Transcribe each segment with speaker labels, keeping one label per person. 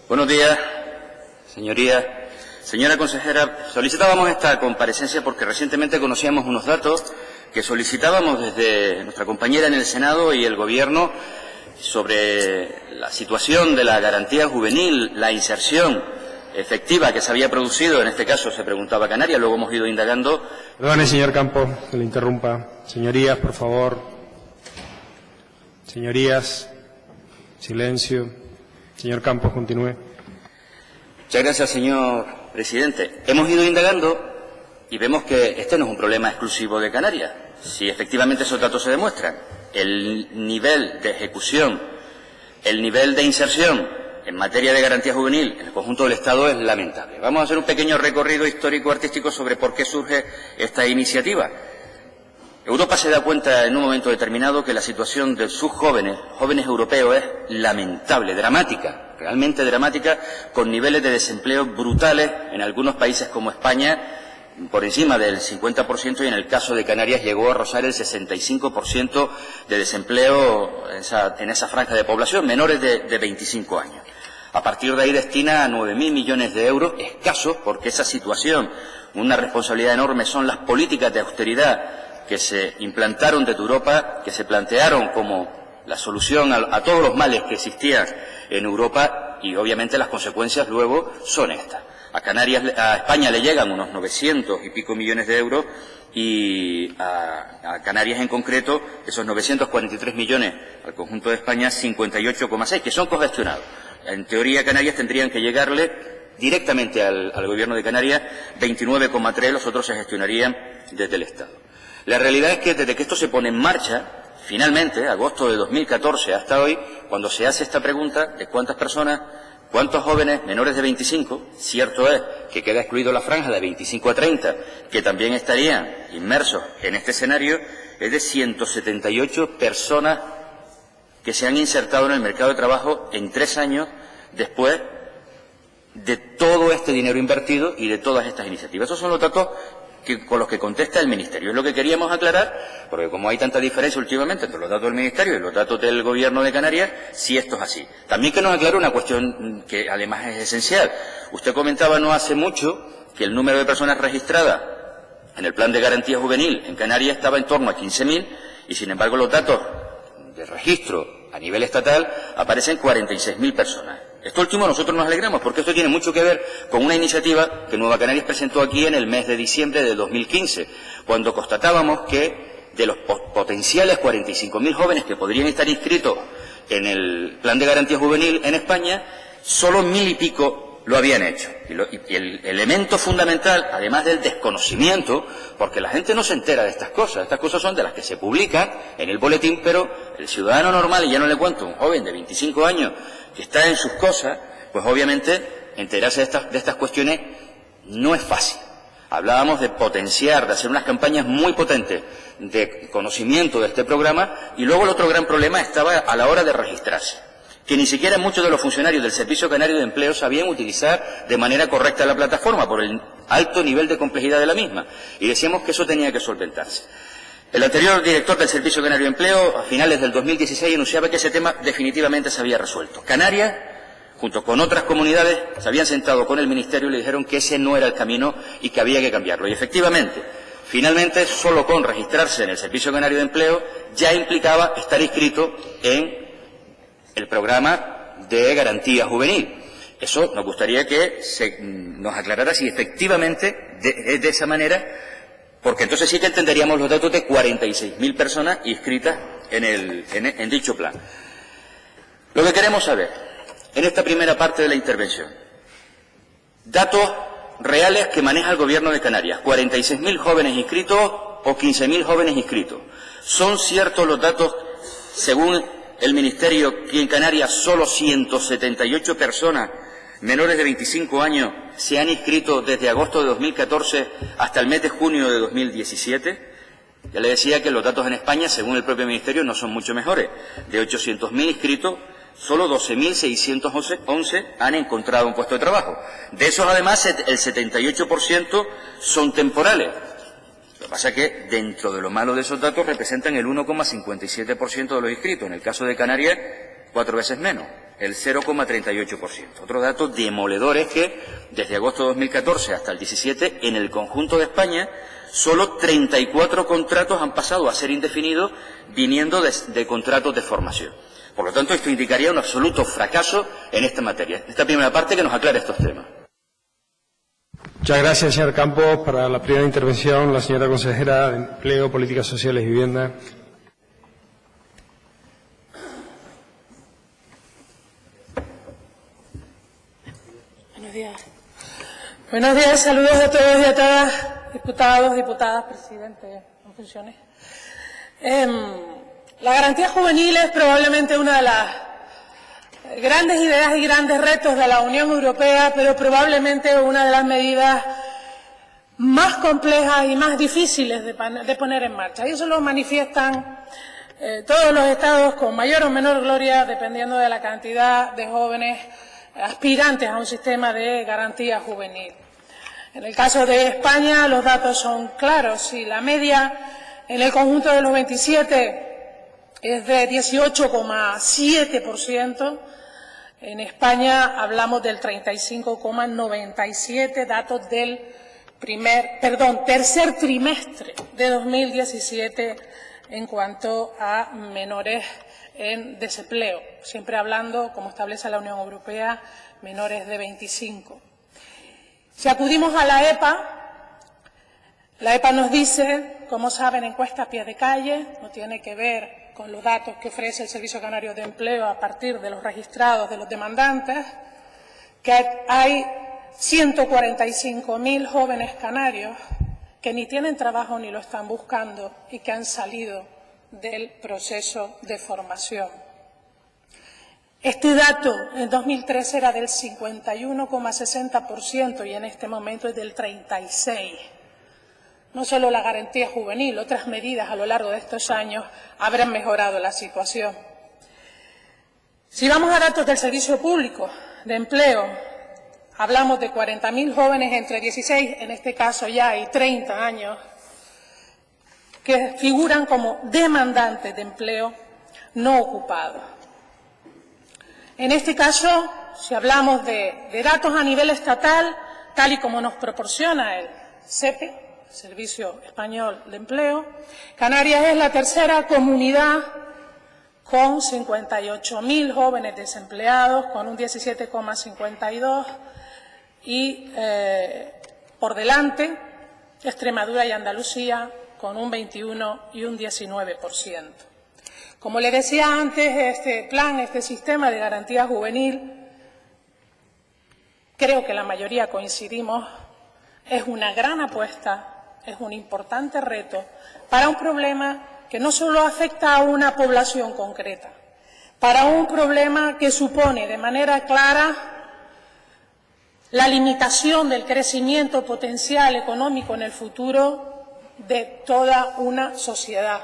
Speaker 1: Buenos días, señorías. Señora consejera, solicitábamos esta comparecencia porque recientemente conocíamos unos datos que solicitábamos desde nuestra compañera en el Senado y el Gobierno sobre la situación de la garantía juvenil, la inserción efectiva que se había producido, en este caso se preguntaba Canarias, luego hemos ido indagando.
Speaker 2: Perdone, señor Campos, que le interrumpa. Señorías, por favor. Señorías, silencio. Señor Campos, continúe.
Speaker 1: Muchas gracias, señor presidente. Hemos ido indagando y vemos que este no es un problema exclusivo de Canarias. Si efectivamente esos datos se demuestran, el nivel de ejecución, el nivel de inserción en materia de garantía juvenil en el conjunto del Estado es lamentable. Vamos a hacer un pequeño recorrido histórico-artístico sobre por qué surge esta iniciativa. Europa se da cuenta en un momento determinado que la situación de sus jóvenes europeos, es lamentable, dramática, realmente dramática, con niveles de desempleo brutales en algunos países como España, por encima del 50%, y en el caso de Canarias llegó a rozar el 65% de desempleo en esa franja de población, menores de 25 años. A partir de ahí destina 9.000 millones de euros, escasos, porque esa situación, una responsabilidad enorme, son las políticas de austeridad que se implantaron desde Europa, que se plantearon como la solución a todos los males que existían en Europa, y obviamente las consecuencias luego son estas. A España le llegan unos 900 y pico millones de euros, y a Canarias en concreto, esos 943 millones, al conjunto de España 58,6, que son cogestionados. En teoría, Canarias tendrían que llegarle directamente al Gobierno de Canarias 29,3, los otros se gestionarían desde el Estado. La realidad es que desde que esto se pone en marcha, finalmente, agosto de 2014 hasta hoy, cuando se hace esta pregunta de cuántas personas, cuántos jóvenes menores de 25, cierto es que queda excluido la franja de 25 a 30, que también estarían inmersos en este escenario, es de 178 personas que se han insertado en el mercado de trabajo en 3 años después de todo este dinero invertido y de todas estas iniciativas. Esos son los datos con los que contesta el Ministerio. Es lo que queríamos aclarar, porque como hay tanta diferencia últimamente entre los datos del Ministerio y los datos del Gobierno de Canarias, si esto es así. También que nos aclare una cuestión que además es esencial. Usted comentaba no hace mucho que el número de personas registradas en el plan de garantía juvenil en Canarias estaba en torno a 15.000, y sin embargo los datos de registro a nivel estatal aparecen 46.000 personas. Esto último nosotros nos alegramos, porque esto tiene mucho que ver con una iniciativa que Nueva Canarias presentó aquí en el mes de diciembre de 2015, cuando constatábamos que de los potenciales 45.000 jóvenes que podrían estar inscritos en el plan de garantía juvenil en España, solo 1.000 y pico lo habían hecho. Y el elemento fundamental, además del desconocimiento, porque la gente no se entera de estas cosas son de las que se publican en el boletín, pero el ciudadano normal, y ya no le cuento, un joven de 25 años que está en sus cosas, pues obviamente enterarse de estas cuestiones no es fácil. Hablábamos de potenciar, de hacer unas campañas muy potentes de conocimiento de este programa, y luego el otro gran problema estaba a la hora de registrarse, que ni siquiera muchos de los funcionarios del Servicio Canario de Empleo sabían utilizar de manera correcta la plataforma por el alto nivel de complejidad de la misma, y decíamos que eso tenía que solventarse. El anterior director del Servicio Canario de Empleo, a finales del 2016, anunciaba que ese tema definitivamente se había resuelto. Canarias, junto con otras comunidades, se habían sentado con el Ministerio y le dijeron que ese no era el camino y que había que cambiarlo. Y efectivamente, finalmente, solo con registrarse en el Servicio Canario de Empleo ya implicaba estar inscrito en el programa de garantía juvenil. Eso nos gustaría que nos aclarara si efectivamente es de esa manera, porque entonces sí que entenderíamos los datos de 46.000 personas inscritas en dicho plan. Lo que queremos saber, en esta primera parte de la intervención, datos reales que maneja el Gobierno de Canarias. 46.000 jóvenes inscritos o 15.000 jóvenes inscritos. ¿Son ciertos los datos, según el Ministerio, que en Canarias solo 178 personas menores de 25 años se han inscrito desde agosto de 2014 hasta el mes de junio de 2017? Ya le decía que los datos en España, según el propio Ministerio, no son mucho mejores. De 800.000 inscritos, solo 12.611 han encontrado un puesto de trabajo. De esos, además, el 78% son temporales. Lo que pasa es que, dentro de lo malo de esos datos, representan el 1,57% de los inscritos. En el caso de Canarias, 4 veces menos. el 0,38%. Otro dato demoledor es que desde agosto de 2014 hasta el 17, en el conjunto de España, solo 34 contratos han pasado a ser indefinidos viniendo de contratos de formación. Por lo tanto, esto indicaría un absoluto fracaso en esta materia. Esta primera parte que nos aclare estos temas.
Speaker 2: Muchas gracias, señor Campos. Para la primera intervención, la señora consejera de Empleo, Políticas Sociales y Vivienda.
Speaker 3: Buenos días. Buenos días, saludos a todos y a todas, diputados, diputadas, presidente en funciones. La garantía juvenil es probablemente una de las grandes ideas y grandes retos de la Unión Europea, pero probablemente una de las medidas más complejas y más difíciles de poner en marcha. Y eso lo manifiestan todos los estados con mayor o menor gloria, dependiendo de la cantidad de jóvenes aspirantes a un sistema de garantía juvenil. En el caso de España, los datos son claros y la media en el conjunto de los 27 es de 18,7%. En España hablamos del 35,97%, datos del tercer trimestre de 2017 en cuanto a menores en desempleo, siempre hablando, como establece la Unión Europea, menores de 25. Si acudimos a la EPA nos dice, como saben, encuesta a pie de calle, no tiene que ver con los datos que ofrece el Servicio Canario de Empleo a partir de los registrados de los demandantes, que hay 145.000 jóvenes canarios que ni tienen trabajo ni lo están buscando y que han salido del proceso de formación. Este dato en 2003 era del 51,60% y en este momento es del 36%. No solo la garantía juvenil, otras medidas a lo largo de estos años habrán mejorado la situación. Si vamos a datos del Servicio Público de Empleo, hablamos de 40.000 jóvenes entre 16, en este caso ya, y 30 años, que figuran como demandantes de empleo no ocupados. En este caso, si hablamos de datos a nivel estatal, tal y como nos proporciona el SEPE, Servicio Español de Empleo, Canarias es la tercera comunidad con 58.000 jóvenes desempleados, con un 17,52%, y por delante Extremadura y Andalucía con un 21 y un 19%. Como le decía antes, este sistema de garantía juvenil, creo que la mayoría coincidimos, es una gran apuesta, es un importante reto para un problema que no solo afecta a una población concreta, para un problema que supone de manera clara la limitación del crecimiento potencial económico en el futuro de toda una sociedad,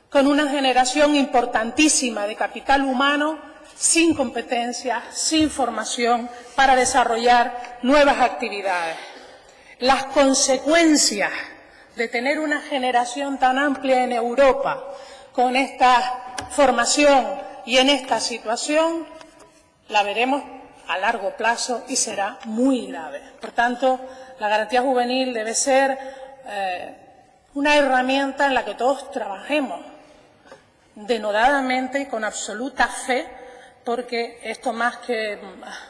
Speaker 3: con una generación importantísima de capital humano sin competencias, sin formación para desarrollar nuevas actividades. Las consecuencias de tener una generación tan amplia en Europa con esta formación y en esta situación, la veremos a largo plazo y será muy grave. Por tanto, la garantía juvenil debe ser una herramienta en la que todos trabajemos denodadamente y con absoluta fe, porque esto más que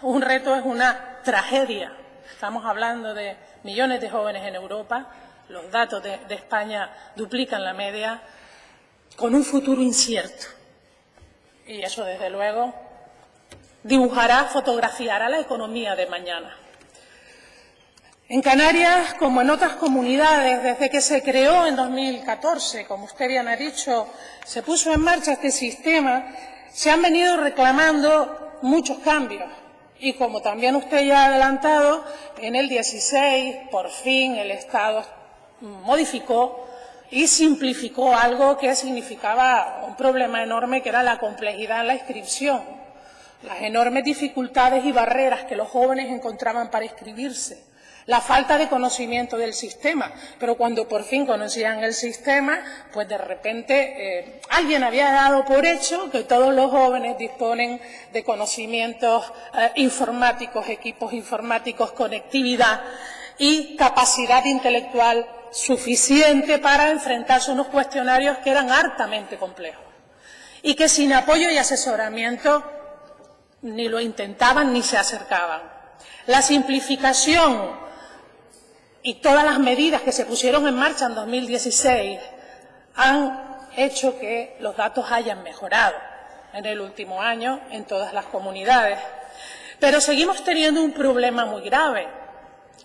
Speaker 3: un reto es una tragedia. Estamos hablando de millones de jóvenes en Europa, los datos de España duplican la media, con un futuro incierto. Y eso, desde luego, fotografiará la economía de mañana. En Canarias, como en otras comunidades, desde que se creó en 2014, como usted bien ha dicho, se puso en marcha este sistema, se han venido reclamando muchos cambios. Y como también usted ya ha adelantado, en el 16, por fin, el Estado modificó y simplificó algo que significaba un problema enorme, que era la complejidad en la inscripción, las enormes dificultades y barreras que los jóvenes encontraban para inscribirse, la falta de conocimiento del sistema, pero cuando por fin conocían el sistema, pues de repente alguien había dado por hecho que todos los jóvenes disponen de conocimientos informáticos, equipos informáticos, conectividad y capacidad intelectual suficiente para enfrentarse a unos cuestionarios que eran hartamente complejos y que sin apoyo y asesoramiento ni lo intentaban ni se acercaban. La simplificación y todas las medidas que se pusieron en marcha en 2016 han hecho que los datos hayan mejorado en el último año en todas las comunidades. Pero seguimos teniendo un problema muy grave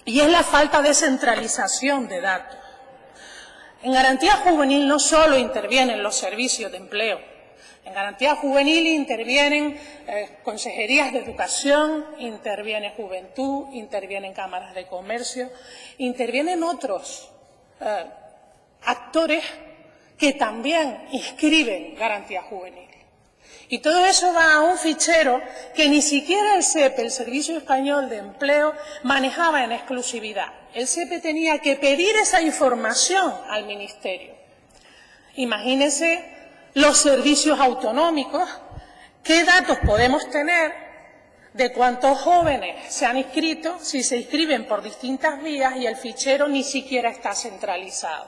Speaker 3: y es la falta de centralización de datos. En Garantía Juvenil no solo intervienen los servicios de empleo. En Garantía Juvenil intervienen consejerías de educación, interviene Juventud, intervienen cámaras de comercio, intervienen otros actores que también inscriben Garantía Juvenil. Y todo eso va a un fichero que ni siquiera el SEPE, el Servicio Español de Empleo, manejaba en exclusividad. El SEPE tenía que pedir esa información al Ministerio. Imagínense los servicios autonómicos, qué datos podemos tener de cuántos jóvenes se han inscrito si se inscriben por distintas vías y el fichero ni siquiera está centralizado.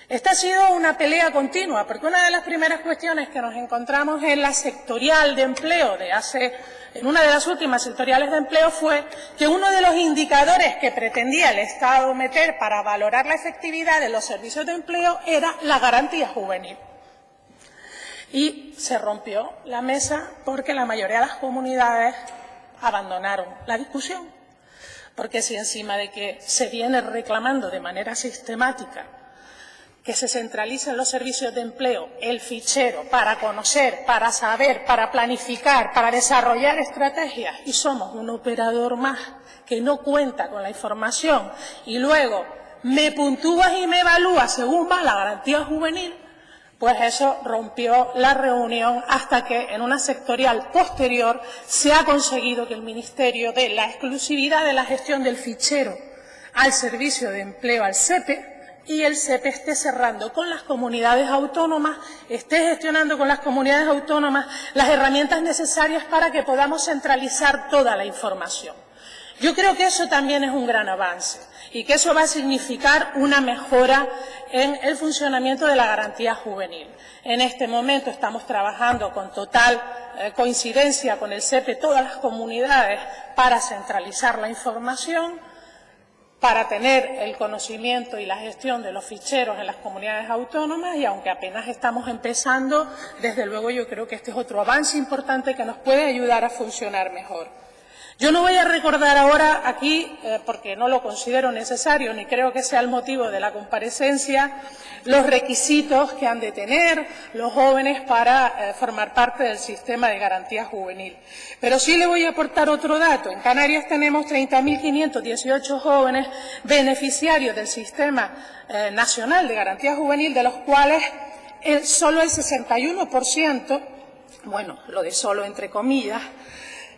Speaker 3: Esta ha sido una pelea continua, porque una de las primeras cuestiones que nos encontramos en la sectorial de empleo en una de las últimas sectoriales de empleo fue que uno de los indicadores que pretendía el Estado meter para valorar la efectividad de los servicios de empleo era la garantía juvenil. Y se rompió la mesa porque la mayoría de las comunidades abandonaron la discusión. Porque si encima de que se viene reclamando de manera sistemática que se centralicen los servicios de empleo, el fichero, para conocer, para saber, para planificar, para desarrollar estrategias, y somos un operador más que no cuenta con la información, y luego me puntúas y me evalúas según va la garantía juvenil, pues eso rompió la reunión hasta que en una sectorial posterior se ha conseguido que el Ministerio dé la exclusividad de la gestión del fichero al Servicio de Empleo, al SEPE, y el SEPE esté cerrando con las comunidades autónomas, esté gestionando con las comunidades autónomas las herramientas necesarias para que podamos centralizar toda la información. Yo creo que eso también es un gran avance y que eso va a significar una mejora en el funcionamiento de la garantía juvenil. En este momento estamos trabajando con total coincidencia con el SEPE, todas las comunidades, para centralizar la información, para tener el conocimiento y la gestión de los ficheros en las comunidades autónomas, y aunque apenas estamos empezando, desde luego yo creo que este es otro avance importante que nos puede ayudar a funcionar mejor. Yo no voy a recordar ahora aquí, porque no lo considero necesario, ni creo que sea el motivo de la comparecencia, los requisitos que han de tener los jóvenes para formar parte del sistema de garantía juvenil. Pero sí le voy a aportar otro dato. En Canarias tenemos 30.518 jóvenes beneficiarios del Sistema Nacional de Garantía Juvenil, de los cuales solo el 61%, bueno, lo de solo entre comillas,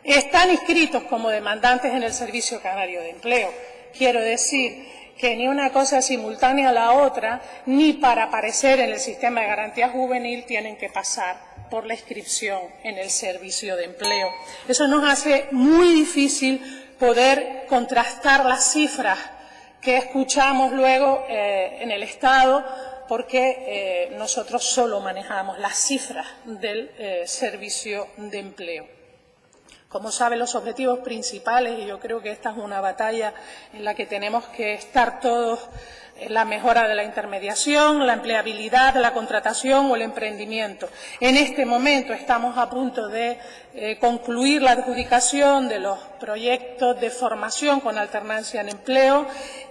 Speaker 3: están inscritos como demandantes en el Servicio Canario de Empleo. Quiero decir que ni una cosa simultánea a la otra, ni para aparecer en el sistema de garantía juvenil tienen que pasar por la inscripción en el Servicio de Empleo. Eso nos hace muy difícil poder contrastar las cifras que escuchamos luego en el Estado, porque nosotros solo manejamos las cifras del Servicio de Empleo. Como saben, los objetivos principales, y yo creo que esta es una batalla en la que tenemos que estar todos, la mejora de la intermediación, la empleabilidad, la contratación o el emprendimiento. En este momento estamos a punto de concluir la adjudicación de los proyectos de formación con alternancia en empleo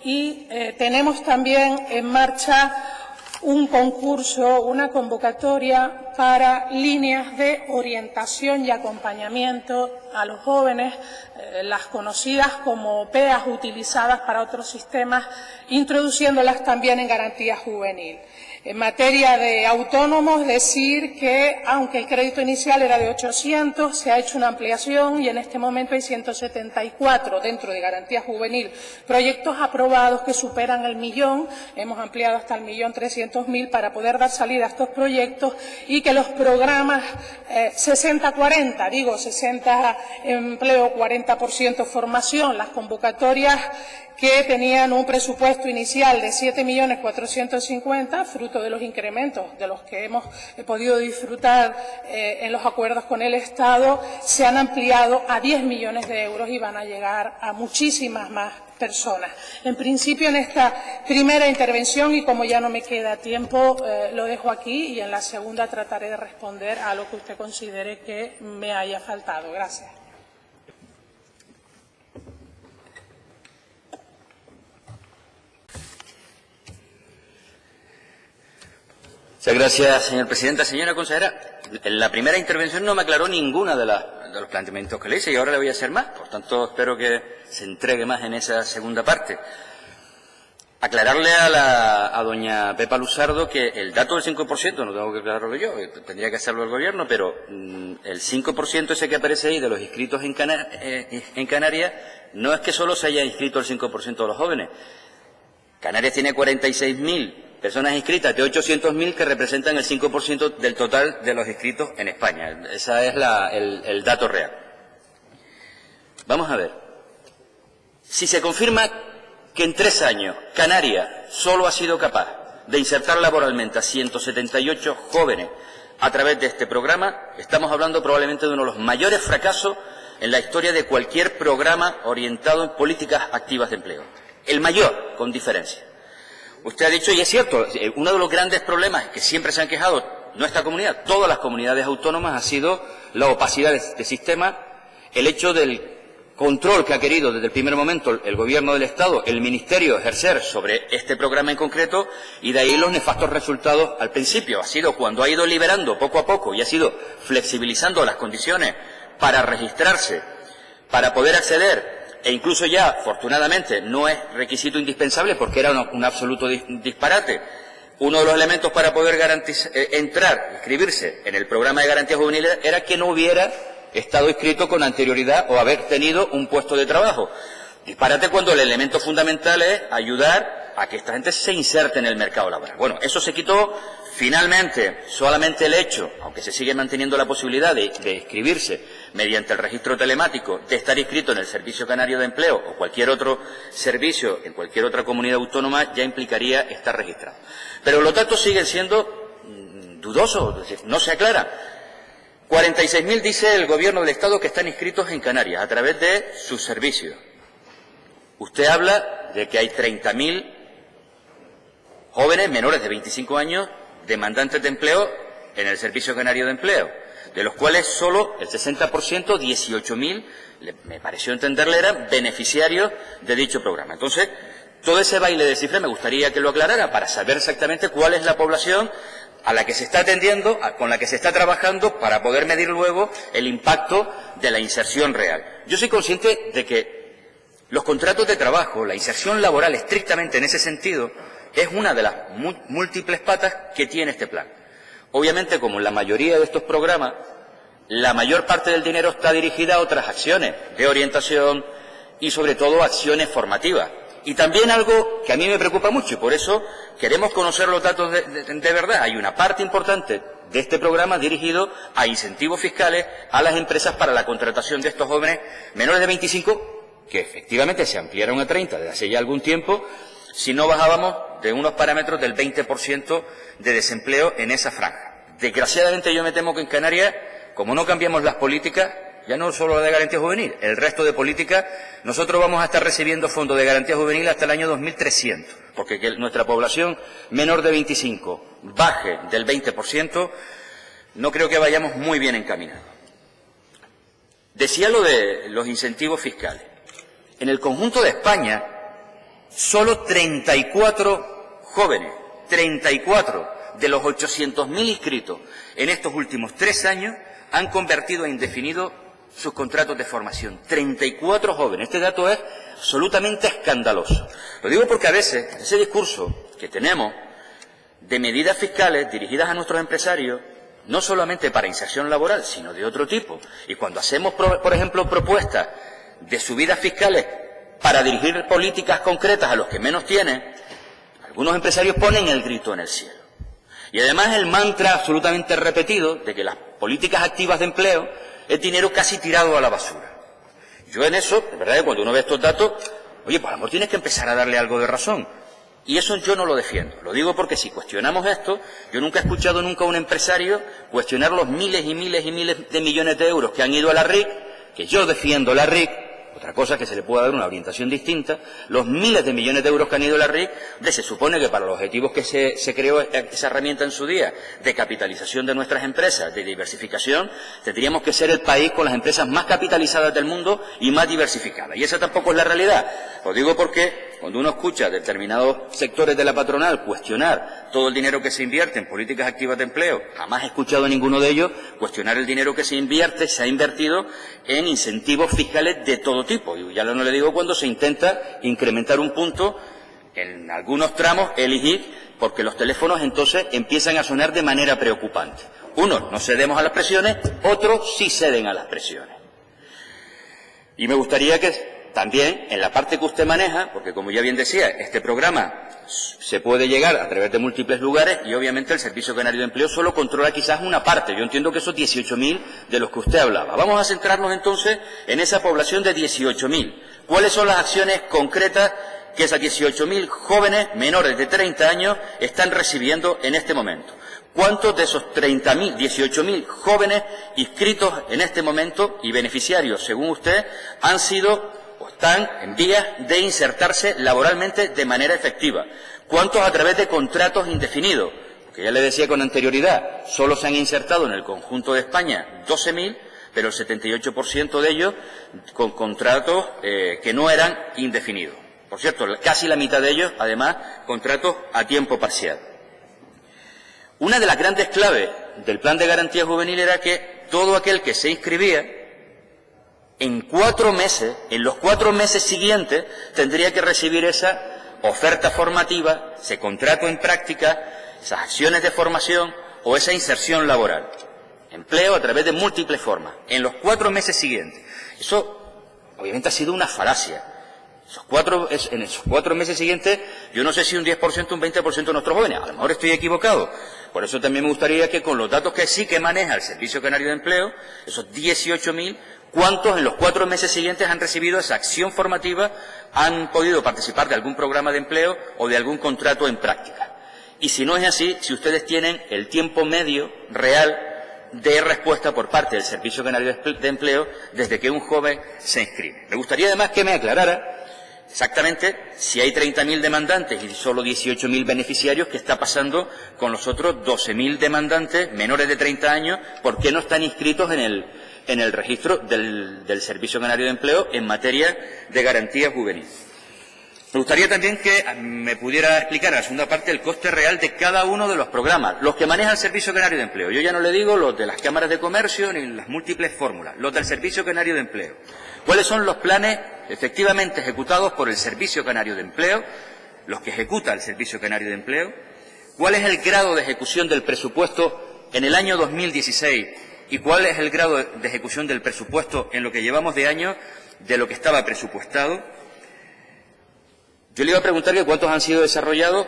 Speaker 3: y tenemos también en marcha un concurso, una convocatoria para líneas de orientación y acompañamiento a los jóvenes, las conocidas como PEAs utilizadas para otros sistemas, introduciéndolas también en garantía juvenil. En materia de autónomos, decir que, aunque el crédito inicial era de 800, se ha hecho una ampliación y en este momento hay 174 dentro de Garantía Juvenil. Proyectos aprobados que superan el millón, hemos ampliado hasta el 1.300.000 para poder dar salida a estos proyectos y que los programas 60-40, digo 60 empleo, 40% formación, las convocatorias que tenían un presupuesto inicial de 7.450.000, fruto de los incrementos de los que hemos podido disfrutar en los acuerdos con el Estado, se han ampliado a 10 millones de euros y van a llegar a muchísimas más personas. En principio, en esta primera intervención, y como ya no me queda tiempo, lo dejo aquí y en la segunda trataré de responder a lo que usted considere que me haya faltado. Gracias.
Speaker 1: Muchas gracias, señor presidente. Señora consejera, en la primera intervención no me aclaró ninguno de los planteamientos que le hice y ahora le voy a hacer más. Por tanto, espero que se entregue más en esa segunda parte. Aclararle a doña Pepa Luzardo que el dato del 5%, no tengo que aclararlo yo, tendría que hacerlo el Gobierno, pero el 5% ese que aparece ahí de los inscritos en Canarias no es que solo se haya inscrito el 5% de los jóvenes. Canarias tiene 46.000 personas inscritas de 800.000 que representan el 5% del total de los inscritos en España. Ese es el dato real. Vamos a ver. Si se confirma que en 3 años Canarias solo ha sido capaz de insertar laboralmente a 178 jóvenes a través de este programa, estamos hablando probablemente de uno de los mayores fracasos en la historia de cualquier programa orientado en políticas activas de empleo. El mayor, con diferencia. Usted ha dicho, y es cierto, uno de los grandes problemas que siempre se han quejado nuestra comunidad, todas las comunidades autónomas, ha sido la opacidad de este sistema, el hecho del control que ha querido desde el primer momento el Gobierno del Estado, el Ministerio, ejercer sobre este programa en concreto, y de ahí los nefastos resultados al principio. Ha sido cuando ha ido liberando poco a poco y ha sido flexibilizando las condiciones para registrarse, para poder acceder. E incluso ya, afortunadamente, no es requisito indispensable porque era un absoluto disparate. Uno de los elementos para poder inscribirse en el programa de garantía juvenil era que no hubiera estado inscrito con anterioridad o haber tenido un puesto de trabajo. Disparate cuando el elemento fundamental es ayudar a que esta gente se inserte en el mercado laboral. Bueno, eso se quitó. Finalmente, solamente el hecho, aunque se sigue manteniendo la posibilidad de inscribirse mediante el registro telemático, de estar inscrito en el Servicio Canario de Empleo o cualquier otro servicio en cualquier otra comunidad autónoma, ya implicaría estar registrado. Pero los datos siguen siendo dudosos, es decir, no se aclara. 46.000 dice el Gobierno del Estado que están inscritos en Canarias a través de sus servicios. Usted habla de que hay 30.000 jóvenes menores de 25 años demandantes de empleo en el Servicio Canario de Empleo, de los cuales solo el 60%, 18.000, me pareció entenderle, eran beneficiarios de dicho programa. Entonces, todo ese baile de cifras me gustaría que lo aclarara para saber exactamente cuál es la población a la que se está atendiendo, con la que se está trabajando, para poder medir luego el impacto de la inserción real. Yo soy consciente de que los contratos de trabajo, la inserción laboral estrictamente en ese sentido, es una de las múltiples patas que tiene este plan. Obviamente, como en la mayoría de estos programas, la mayor parte del dinero está dirigida a otras acciones de orientación y, sobre todo, acciones formativas. Y también algo que a mí me preocupa mucho, y por eso queremos conocer los datos de verdad. Hay una parte importante de este programa dirigido a incentivos fiscales a las empresas para la contratación de estos jóvenes menores de 25, que efectivamente se ampliaron a 30 desde hace ya algún tiempo, si no bajábamos de unos parámetros del 20% de desempleo en esa franja. Desgraciadamente yo me temo que en Canarias, como no cambiamos las políticas, ya no solo la de garantía juvenil, el resto de políticas, nosotros vamos a estar recibiendo fondos de garantía juvenil hasta el año 2300, porque que nuestra población menor de 25 baje del 20%, no creo que vayamos muy bien encaminados. Decía lo de los incentivos fiscales. En el conjunto de España, solo 34 jóvenes, 34 de los 800.000 inscritos en estos últimos 3 años han convertido a indefinido sus contratos de formación. 34 jóvenes. Este dato es absolutamente escandaloso. Lo digo porque a veces ese discurso que tenemos de medidas fiscales dirigidas a nuestros empresarios, no solamente para inserción laboral, sino de otro tipo. Y cuando hacemos, por ejemplo, propuestas de subidas fiscales para dirigir políticas concretas a los que menos tienen, algunos empresarios ponen el grito en el cielo. Y además el mantra absolutamente repetido de que las políticas activas de empleo es dinero casi tirado a la basura. Yo en eso, de verdad, que cuando uno ve estos datos, oye, pues a lo mejor tienes que empezar a darle algo de razón. Y eso yo no lo defiendo. Lo digo porque si cuestionamos esto, yo nunca he escuchado nunca a un empresario cuestionar los miles y miles y miles de millones de euros que han ido a la RIC, que yo defiendo la RIC, otra cosa es que se le pueda dar una orientación distinta, los miles de millones de euros que han ido a la RIC, se supone que para los objetivos que se creó esa herramienta en su día, de capitalización de nuestras empresas, de diversificación, tendríamos que ser el país con las empresas más capitalizadas del mundo y más diversificadas. Y esa tampoco es la realidad. Lo digo porque cuando uno escucha a determinados sectores de la patronal cuestionar todo el dinero que se invierte en políticas activas de empleo, jamás he escuchado a ninguno de ellos cuestionar el dinero que se ha invertido en incentivos fiscales de todo tipo. Y ya no le digo cuando se intenta incrementar un punto en algunos tramos, elegir, porque los teléfonos entonces empiezan a sonar de manera preocupante. Unos no cedemos a las presiones, otros sí ceden a las presiones. Y me gustaría que también, en la parte que usted maneja, porque como ya bien decía, este programa se puede llegar a través de múltiples lugares y obviamente el Servicio Canario de Empleo solo controla quizás una parte. Yo entiendo que esos 18.000 de los que usted hablaba. Vamos a centrarnos entonces en esa población de 18.000. ¿Cuáles son las acciones concretas que esas 18.000 jóvenes menores de 30 años están recibiendo en este momento? ¿Cuántos de esos 18.000 jóvenes inscritos en este momento y beneficiarios, según usted, han sido o están en vías de insertarse laboralmente de manera efectiva? ¿Cuántos a través de contratos indefinidos? Porque ya le decía con anterioridad, solo se han insertado en el conjunto de España 12.000, pero el 78% de ellos con contratos que no eran indefinidos. Por cierto, casi la mitad de ellos, además, contratos a tiempo parcial. Una de las grandes claves del Plan de Garantía Juvenil era que todo aquel que se inscribía, en 4 meses, en los 4 meses siguientes, tendría que recibir esa oferta formativa, ese contrato en práctica, esas acciones de formación o esa inserción laboral. Empleo a través de múltiples formas, en los 4 meses siguientes. Eso, obviamente, ha sido una falacia. En esos 4 meses siguientes, yo no sé si un 10%, un 20% de nuestros jóvenes, a lo mejor estoy equivocado. Por eso también me gustaría que con los datos que sí que maneja el Servicio Canario de Empleo, esos 18.000, ¿cuántos en los 4 meses siguientes han recibido esa acción formativa, han podido participar de algún programa de empleo o de algún contrato en práctica? Y si no es así, si ustedes tienen el tiempo medio real de respuesta por parte del Servicio Canario de Empleo desde que un joven se inscribe. Me gustaría además que me aclarara exactamente si hay 30.000 demandantes y solo 18.000 beneficiarios, ¿qué está pasando con los otros 12.000 demandantes menores de 30 años? ¿Por qué no están inscritos en el registro del Servicio Canario de Empleo en materia de garantía juvenil? Me gustaría también que me pudiera explicar en la segunda parte el coste real de cada uno de los programas, los que maneja el Servicio Canario de Empleo. Yo ya no le digo los de las cámaras de comercio ni las múltiples fórmulas, los del Servicio Canario de Empleo. ¿Cuáles son los planes efectivamente ejecutados por el Servicio Canario de Empleo, los que ejecuta el Servicio Canario de Empleo? ¿Cuál es el grado de ejecución del presupuesto en el año 2016 y cuál es el grado de ejecución del presupuesto en lo que llevamos de año de lo que estaba presupuestado? Yo le iba a preguntar que cuántos han sido desarrollados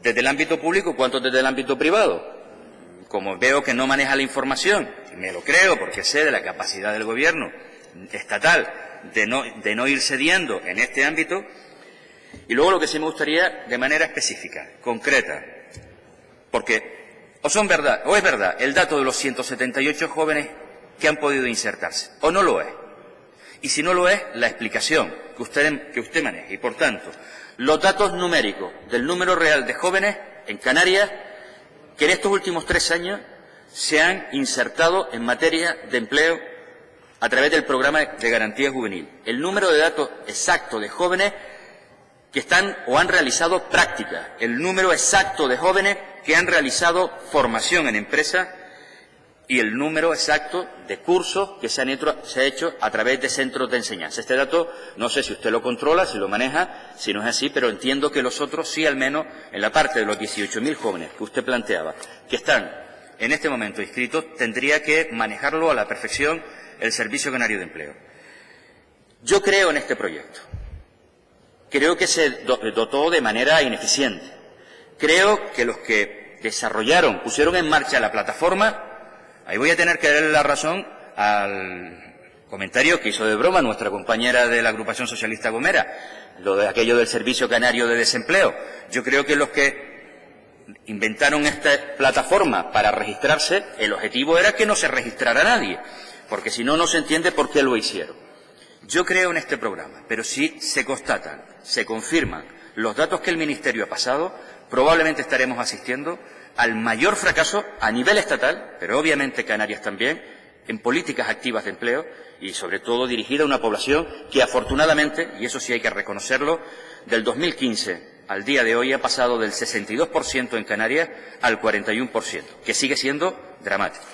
Speaker 1: desde el ámbito público, cuántos desde el ámbito privado. Como veo que no maneja la información, y me lo creo porque sé de la capacidad del gobierno estatal de no ir cediendo en este ámbito. Y luego lo que sí me gustaría de manera específica, concreta, porque o es verdad el dato de los 178 jóvenes que han podido insertarse, o no lo es. Y si no lo es, la explicación que usted maneja. Y por tanto, los datos numéricos del número real de jóvenes en Canarias que en estos últimos 3 años se han insertado en materia de empleo a través del programa de garantía juvenil. El número de datos exacto de jóvenes que están o han realizado prácticas, el número exacto de jóvenes que han realizado formación en empresa y el número exacto de cursos que se ha hecho a través de centros de enseñanza. Este dato no sé si usted lo controla, si lo maneja, si no es así, pero entiendo que los otros sí, al menos en la parte de los 18.000 jóvenes que usted planteaba, que están en este momento inscritos, tendría que manejarlo a la perfección el Servicio Canario de Empleo. Yo creo en este proyecto. Creo que se dotó de manera ineficiente. Creo que los que pusieron en marcha la plataforma, ahí voy a tener que darle la razón al comentario que hizo de broma nuestra compañera de la agrupación socialista Gomera, lo de aquello del Servicio Canario de Desempleo. Yo creo que los que inventaron esta plataforma para registrarse, el objetivo era que no se registrara nadie, porque si no, no se entiende por qué lo hicieron. Yo creo en este programa, pero si se constatan, se confirman los datos que el Ministerio ha pasado, probablemente estaremos asistiendo al mayor fracaso a nivel estatal, pero obviamente Canarias también, en políticas activas de empleo y sobre todo dirigida a una población que afortunadamente, y eso sí hay que reconocerlo, del 2015 al día de hoy ha pasado del 62% en Canarias al 41%, que sigue siendo dramático.